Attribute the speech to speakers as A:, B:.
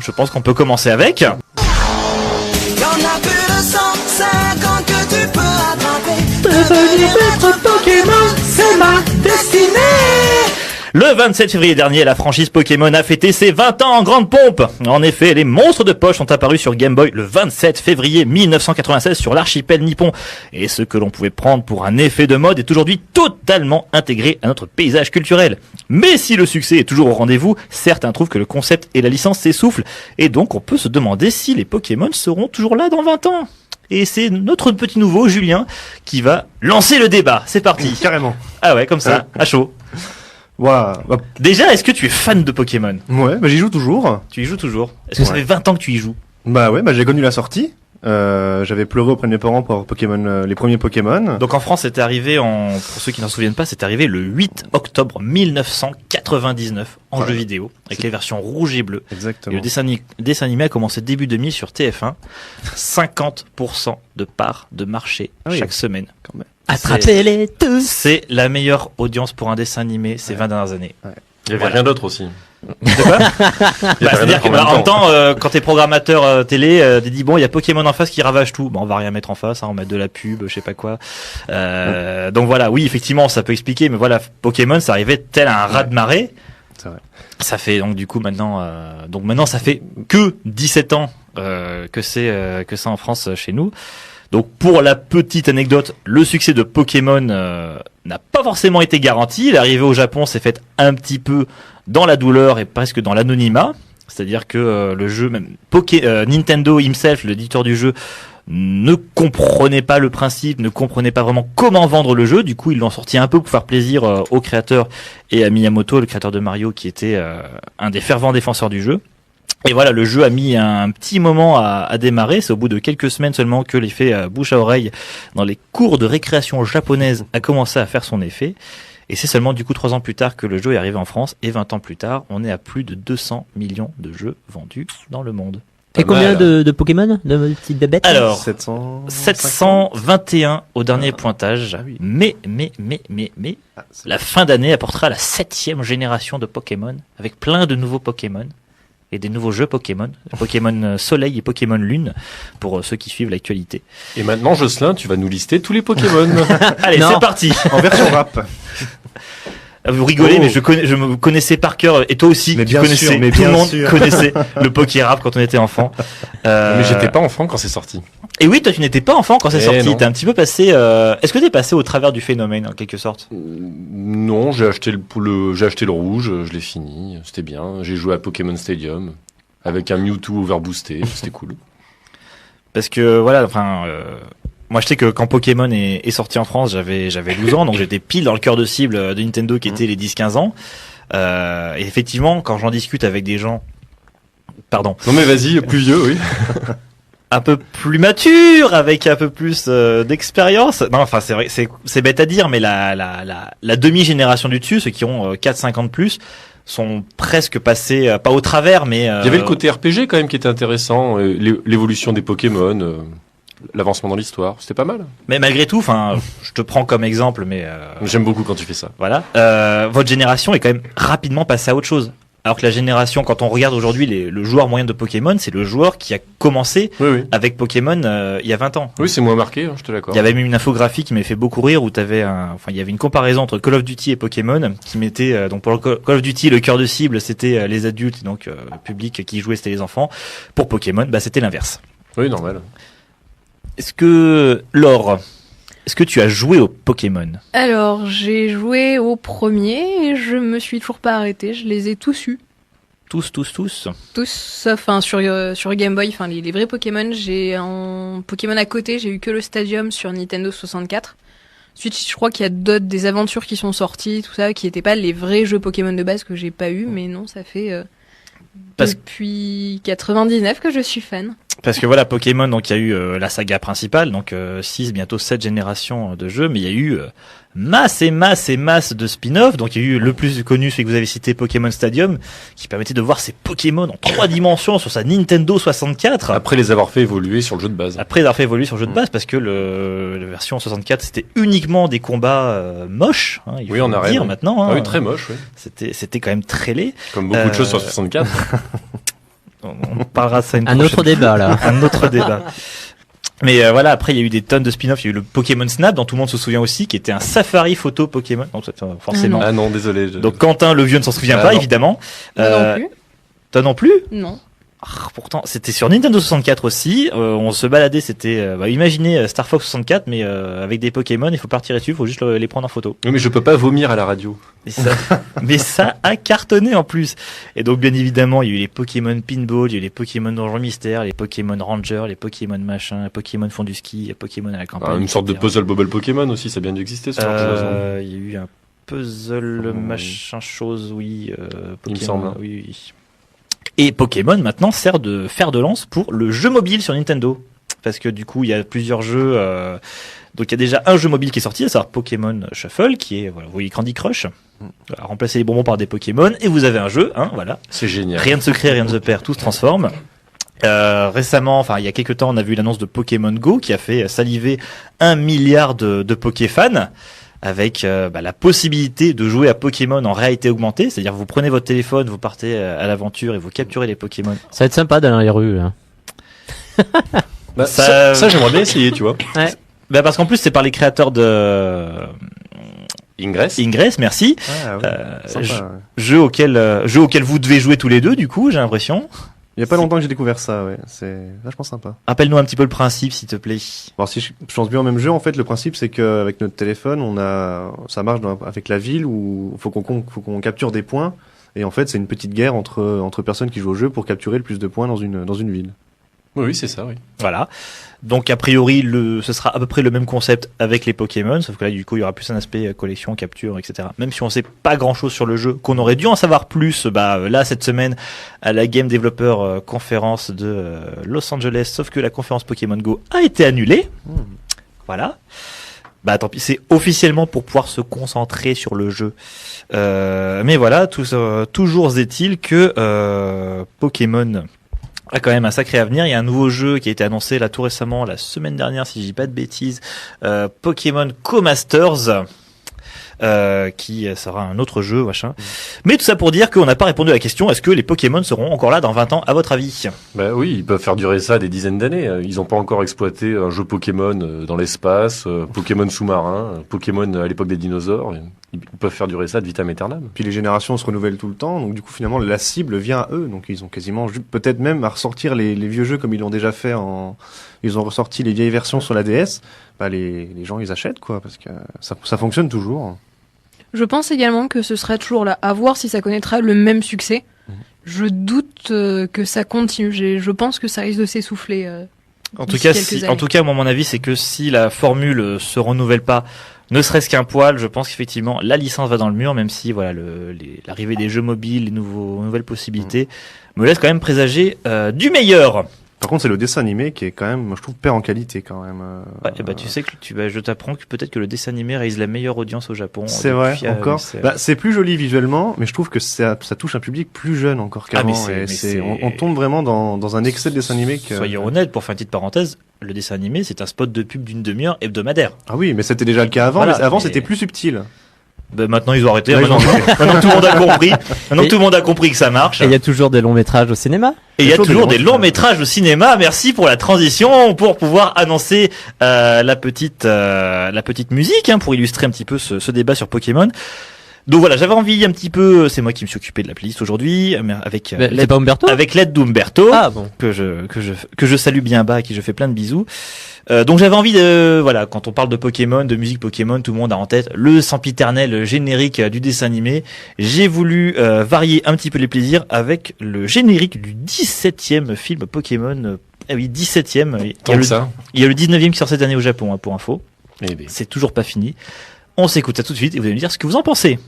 A: je pense qu'on peut commencer avec.
B: Y'en a plus de 150 que tu peux attraper.
C: Devenir maître Pokémon, c'est ma destinée.
A: Le 27 février dernier, la franchise Pokémon a fêté ses 20 ans en grande pompe. En effet, les monstres de poche sont apparus sur Game Boy le 27 février 1996 sur l'archipel nippon. Et ce que l'on pouvait prendre pour un effet de mode est aujourd'hui totalement intégré à notre paysage culturel. Mais si le succès est toujours au rendez-vous, certains trouvent que le concept et la licence s'essoufflent. Et donc on peut se demander si les Pokémon seront toujours là dans 20 ans. Et c'est notre petit nouveau, Julien, qui va lancer le débat. C'est parti.
D: Carrément.
A: Ah ouais, comme ça, à chaud.
D: Waouh.
A: Déjà, est-ce que tu es fan de Pokémon ?
D: Ouais, j'y joue toujours.
A: Tu y joues toujours ? Est-ce que ça
D: Ouais.
A: fait 20 ans que tu y joues ?
D: Bah ouais, j'ai connu la sortie. J'avais pleuré auprès de mes parents pour Pokémon, les premiers Pokémon.
A: Donc en France, c'était arrivé pour ceux qui n'en souviennent pas, c'était arrivé le 8 octobre 1999 en
D: Ouais.
A: jeu vidéo, avec les versions rouge et bleu. Et
D: Exactement.
A: le dessin animé a commencé début 2000 sur TF1. 50% de part de marché
D: oui.
A: chaque semaine.
D: Quand même.
C: Attrapez-les tous.
A: C'est la meilleure audience pour un dessin animé ces 20 dernières années.
E: Il y avait
A: Voilà.
E: rien d'autre aussi.
A: De quoi
E: Il y avait
A: C'est-à-dire que
E: rien d'autre
A: en même temps, quand t'es programmateur télé, t'es dit bon, il y a Pokémon en face qui ravage tout. Bon, on va rien mettre en face, hein, on met de la pub, je sais pas quoi. Donc voilà, oui, effectivement, ça peut expliquer, mais voilà, Pokémon, ça arrivait tel un raz de marée.
D: C'est vrai.
A: Ça fait donc du coup maintenant, maintenant ça fait que 17 ans que ça en France chez nous. Donc pour la petite anecdote, le succès de Pokémon n'a pas forcément été garanti. L'arrivée au Japon s'est faite un petit peu dans la douleur et presque dans l'anonymat. C'est-à-dire que le jeu, même Nintendo himself, l'éditeur du jeu, ne comprenait pas le principe, ne comprenait pas vraiment comment vendre le jeu. Du coup, ils l'ont sorti un peu pour faire plaisir aux créateurs et à Miyamoto, le créateur de Mario, qui était un des fervents défenseurs du jeu. Et voilà, le jeu a mis un petit moment à démarrer. C'est au bout de quelques semaines seulement que l'effet bouche à oreille dans les cours de récréation japonaises a commencé à faire son effet. Et c'est seulement du coup 3 ans plus tard que le jeu est arrivé en France. Et 20 ans plus tard, on est à plus de 200 millions de jeux vendus dans le monde.
C: Et
E: Pas
C: combien
E: mal.
C: de Pokémon, de petites bébêtes?
A: Alors,
D: 700...
A: 721 au dernier pointage.
D: Ah oui.
A: Mais,
D: Ah, c'est-
A: la fin d'année apportera la 7e génération de Pokémon, avec plein de nouveaux Pokémon et des nouveaux jeux Pokémon, Pokémon Soleil et Pokémon Lune, pour ceux qui suivent l'actualité.
E: Et maintenant, Jocelyn, tu vas nous lister tous les Pokémon.
A: Allez,
C: Non.
A: c'est parti.
D: En version rap.
A: Vous rigolez,
D: Oh.
A: mais je me connaissais par cœur, et toi aussi,
D: Mais
A: tu
D: bien
A: connaissais,
D: sûr, mais
A: tout le
D: bien
A: monde
D: sûr.
A: connaissait le Pokérap quand on était enfant.
E: Mais j'étais pas enfant quand c'est sorti.
A: Et oui, toi, tu n'étais pas enfant quand c'est
E: Eh
A: sorti.
E: non.
A: T'es un petit peu passé. Est-ce que t'es passé au travers du phénomène en quelque sorte?
E: Non, j'ai acheté le rouge, je l'ai fini, c'était bien. J'ai joué à Pokémon Stadium avec un Mewtwo overboosté, c'était cool.
A: Parce que voilà, moi je sais que quand Pokémon est sorti en France, j'avais 12 ans, donc j'étais pile dans le cœur de cible de Nintendo qui était les 10-15 ans. Et effectivement, quand j'en discute avec des gens, pardon,
E: Non mais vas-y, plus vieux, oui.
A: un peu plus matures, avec un peu plus d'expérience. Non, enfin c'est vrai, c'est bête à dire, mais la demi-génération du dessus, ceux qui ont 4-5 ans de plus, sont presque passés, pas au travers, mais...
E: Il y avait le côté RPG quand même qui était intéressant, l'évolution des Pokémon, l'avancement dans l'histoire, c'était pas mal.
A: Mais malgré tout, je te prends comme exemple, mais...
E: J'aime beaucoup quand tu fais ça.
A: Voilà. Votre génération est quand même rapidement passée à autre chose. Alors que la génération, quand on regarde aujourd'hui le joueur moyen de Pokémon, c'est le joueur qui a commencé
E: Oui, oui.
A: avec Pokémon il y a 20 ans.
E: Oui, c'est moins marqué, je te l'accorde.
A: Il y avait même une infographie qui m'avait fait beaucoup rire où il y avait une comparaison entre Call of Duty et Pokémon qui mettait, donc pour le Call of Duty, le cœur de cible c'était les adultes, donc le public qui jouait c'était les enfants. Pour Pokémon, c'était l'inverse.
E: Oui, normal.
A: Est-ce que, Laure, est-ce que tu as joué au Pokémon?
F: Alors, j'ai joué au premier et je me suis toujours pas arrêtée. Je les ai tous eus.
A: Tous.
F: Tous, sauf sur Game Boy, les vrais Pokémon. J'ai un Pokémon à côté, j'ai eu que le Stadium sur Nintendo 64. Ensuite, je crois qu'il y a des aventures qui sont sorties, tout ça, qui n'étaient pas les vrais jeux Pokémon de base que j'ai pas eu, mais non, ça fait depuis 99 que je suis fan.
A: Parce que voilà, Pokémon, donc il y a eu la saga principale, donc 6, bientôt 7 générations de jeux, mais il y a eu masse de spin-off. Donc il y a eu le plus connu, celui que vous avez cité, Pokémon Stadium, qui permettait de voir ces Pokémon en 3 dimensions sur sa Nintendo 64.
E: Après les avoir fait évoluer sur le jeu de base.
A: Après avoir fait évoluer sur le jeu de base, parce que la version 64, c'était uniquement des combats moches. Hein, il
E: Oui,
A: faut
E: en
A: le
E: arène.
A: dire maintenant.
E: Ah
A: Hein,
E: oui, très moche, oui.
A: C'était quand même très laid.
E: Comme beaucoup de choses sur 64.
A: On parlera de ça une
G: Un
A: prochaine
G: autre débat, là.
A: un autre débat. Mais voilà, après il y a eu des tonnes de spin-off. Il y a eu le Pokémon Snap, dont tout le monde se souvient aussi, qui était un safari photo Pokémon. Donc, forcément.
E: Ah non, désolé.
A: Donc Quentin, le vieux, ne s'en souvient
E: Ah
A: pas,
E: non.
A: évidemment.
F: Moi non plus.
A: Toi non plus?
F: Non.
A: Ah, pourtant, c'était sur Nintendo 64 aussi. On se baladait, c'était, imaginez Star Fox 64, mais avec des Pokémon. Il faut pas tirer dessus, il faut juste les prendre en photo.
E: Oui, mais je peux pas vomir à la radio.
A: Mais ça a cartonné en plus. Et donc, bien évidemment, il y a eu les Pokémon Pinball, il y a eu les Pokémon Donjon Mystère, les Pokémon Ranger, les Pokémon machin, les Pokémon fond du ski, les Pokémon à la campagne.
E: Une sorte de
A: etc.
E: puzzle bobble Pokémon aussi, ça a bien dû exister ce genre de choses.
A: Il y a eu un puzzle machin chose, oui.
E: Il me
A: Pokémon,
E: semble.
A: oui. Et Pokémon maintenant sert de fer de lance pour le jeu mobile sur Nintendo. Parce que du coup, il y a plusieurs jeux. Donc il y a déjà un jeu mobile qui est sorti, à savoir Pokémon Shuffle, qui est, voilà, vous voyez Candy Crush. Voilà, remplacer les bonbons par des Pokémon. Et vous avez un jeu, hein, voilà.
E: C'est génial.
A: Rien ne se crée, rien ne se perd, tout se transforme. Récemment, enfin il y a quelques temps, on a vu l'annonce de Pokémon Go qui a fait saliver 1 milliard de Pokéfans. Avec la possibilité de jouer à Pokémon en réalité augmentée, c'est-à-dire vous prenez votre téléphone, vous partez à l'aventure et vous capturez les Pokémon.
G: Ça va être sympa dans les rues. Hein.
E: Bah,
A: Ça-
E: ça j'aimerais bien essayer, tu vois.
A: Parce qu'en plus c'est par les créateurs de
E: Ingress.
A: Ingress, merci.
D: Ah, ouais. Sympa, ouais.
A: Jeu auquel vous devez jouer tous les deux, du coup, j'ai l'impression.
D: Il y a pas longtemps que j'ai découvert ça, ouais. C'est vachement sympa.
A: Rappelle-nous un petit peu le principe, s'il te plaît.
D: Alors si je pense bien au même jeu, en fait, le principe c'est qu'avec notre téléphone, ça marche avec la ville où faut qu'on capture des points. Et en fait, c'est une petite guerre entre personnes qui jouent au jeu pour capturer le plus de points dans une ville.
E: Oui, c'est ça, oui.
A: Voilà. Donc a priori, ce sera à peu près le même concept avec les Pokémon, sauf que là du coup il y aura plus un aspect collection, capture, etc. Même si on sait pas grand chose sur le jeu, qu'on aurait dû en savoir plus, là cette semaine à la Game Developer Conference de Los Angeles, sauf que la conférence Pokémon Go a été annulée. Voilà. Tant pis, c'est officiellement pour pouvoir se concentrer sur le jeu. Mais voilà, toujours est-il que Pokémon a quand même un sacré avenir. Il y a un nouveau jeu qui a été annoncé là tout récemment, la semaine dernière, si je dis pas de bêtises, Pokémon Co-Masters, qui sera un autre jeu, machin. Mais tout ça pour dire qu'on n'a pas répondu à la question, est-ce que les Pokémon seront encore là dans 20 ans, à votre avis?
E: Bah oui, ils peuvent faire durer ça des dizaines d'années. Ils n'ont pas encore exploité un jeu Pokémon dans l'espace, Pokémon sous-marin, Pokémon à l'époque des dinosaures. Ils peuvent faire durer ça de vitam aeternam.
D: Puis les générations se renouvellent tout le temps, donc du coup finalement la cible vient à eux, donc ils ont quasiment peut-être même à ressortir les vieux jeux comme ils l'ont déjà fait ils ont ressorti les vieilles versions sur la DS. Les gens ils achètent quoi, parce que ça fonctionne toujours.
F: Je pense également que ce sera toujours là. À voir si ça connaîtra le même succès. Je doute que ça continue. Je pense que ça risque de s'essouffler.
A: En tout
F: d'ici
A: cas,
F: quelques années.
A: moi, mon avis, c'est que si la formule se renouvelle pas, ne serait-ce qu'un poil, je pense qu'effectivement, la licence va dans le mur, même si, voilà, l'arrivée des jeux mobiles, les nouvelles possibilités, me laisse quand même présager, du meilleur.
D: Par contre, c'est le dessin animé qui est quand même, moi, je trouve, perd en qualité quand même.
A: Ouais, tu sais que je t'apprends que peut-être que le dessin animé réalise la meilleure audience au Japon.
D: C'est vrai,
A: depuis,
D: encore. C'est plus joli visuellement, mais je trouve que ça touche un public plus jeune encore qu'avant. On tombe vraiment dans un excès de dessin animé.
A: Soyons honnêtes, pour faire une petite parenthèse, le dessin animé, c'est un spot de pub d'une demi-heure hebdomadaire.
D: Ah oui, mais c'était déjà le cas avant.
A: Voilà,
D: mais avant, c'était plus subtil.
A: Maintenant, ils ont arrêté.
D: Ouais,
A: Maintenant que tout le monde a compris. Maintenant que tout le monde a compris que ça marche.
G: Et il y a toujours des longs métrages au cinéma.
A: Et il y a toujours des longs métrages au cinéma. Merci pour la transition, pour pouvoir annoncer la petite musique, pour illustrer un petit peu ce débat sur Pokémon. Donc voilà, j'avais envie un petit peu, c'est moi qui me suis occupé de la playlist aujourd'hui, avec
G: C'est pas Umberto
A: avec l'aide d'Umberto,
G: Ah bon.
A: que je salue bien bas, à qui je fais plein de bisous. Donc j'avais envie quand on parle de Pokémon, de musique Pokémon, tout le monde a en tête le sempiternel générique du dessin animé. J'ai voulu varier un petit peu les plaisirs avec le générique du 17e film Pokémon. Ah oui, 17e. Il y a le 19e qui sort cette année au Japon, pour info.
E: Eh bien.
A: C'est toujours pas fini. On s'écoute ça tout de suite et vous allez me dire ce que vous en pensez.